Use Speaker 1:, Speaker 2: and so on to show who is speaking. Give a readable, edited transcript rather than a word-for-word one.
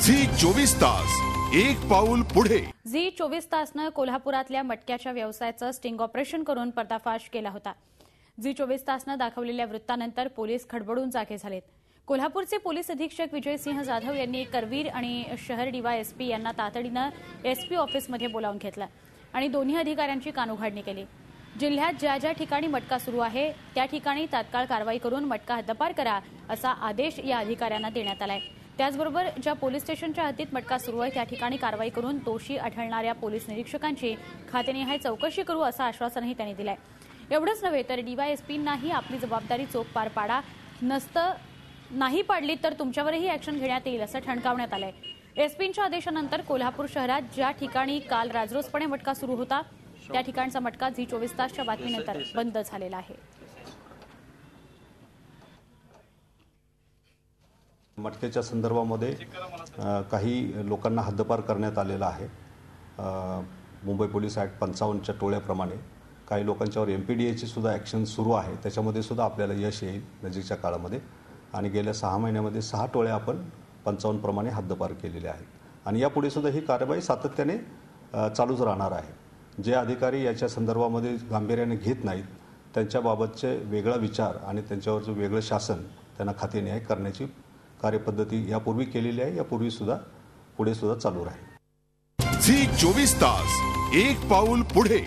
Speaker 1: Zee 24 तास एक पाऊल पुढे।
Speaker 2: झी 24 तासनं कोल्हापुरातल्या मटक्याच्या व्यवसायाचं स्टिंग ऑपरेशन करून पर्दाफाश केला होता। झी 24 तासनं दाखवलेल्या वृत्तानंतर पोलीस खडबडून जागे झालेत। कोल्हापूरचे पोलीस अधीक्षक विजयसिंह जाधव यांनी करवीर आणि शहर डीवायएसपी यांना तातडीनं एसपी ऑफिसमध्ये बोलावून घेतलं आणि दोन्ही अधिकाऱ्यांची कानउघाडणी केली। जिल्ह्यात ज्या ज्या ठिकाणी मटका सुरू आहे त्या ठिकाणी तात्काळ कारवाई करून मटका हद्दपार करा असा आदेश या अधिकाऱ्यांना देण्यात आलाय। त्याचबरोबर ज्या पोलीस स्टेशनच्या हद्दीत मटका सुरू आहे त्या ठिकाणी कारवाई करून दोषी आढळणाऱ्या पोलीस निरीक्षकांची खातेनिहाय चौकशी करू असं आश्वासनही त्यांनी दिलंय। एवढंच नव्हे तर डीवायएसपींनाही आपली जबाबदारी चोख पार पाडा, नाही पाडली तर तुमच्यावरही ॲक्शन घेण्यात येईल असं ठणकावण्यात आलंय। एसपींच्या आदेशानंतर कोल्हापूर शहरात ज्या ठिकाणी काल राजरोसपणे मटका सुरू होता त्या ठिकाणचा मटका झी 24 तासच्या बातमीनंतर बंद झालेला आहे।
Speaker 3: मटक्याच्या संदर्भामध्ये काही लोकांना हद्दपार करण्यात आलेला आहे। मुंबई पोलीस ॲक्ट 55च्या टोळ्याप्रमाणे काही लोकांच्यावर एमपीडीएची सुद्धा ॲक्शन सुरू आहे। त्याच्यामध्ये सुद्धा आपल्याला यश येईल नजीकच्या काळामध्ये आणि गेल्या 6 महिन्यामध्ये 6 टोळ्या आपण 55 प्रमाणे हद्दपार केलेल्या आहेत आणि यापुढे सुद्धा ही कारवाई सातत्याने चालूच राहणार आहे। जे अधिकारी याच्या संदर्भामध्ये गांभीर्याने घेत नाहीत त्यांच्याबाबतचे वेगळा विचार आणि त्यांच्यावरचं वेगळं शासन त्यांना खातेनिहाय करण्याची कार्यपद्धती यापूर्वी केलेली आहे, यापूर्वी सुद्धा पुढे सुद्धा चालू राहील।
Speaker 1: झी 24 तास एक पाऊल पुढे।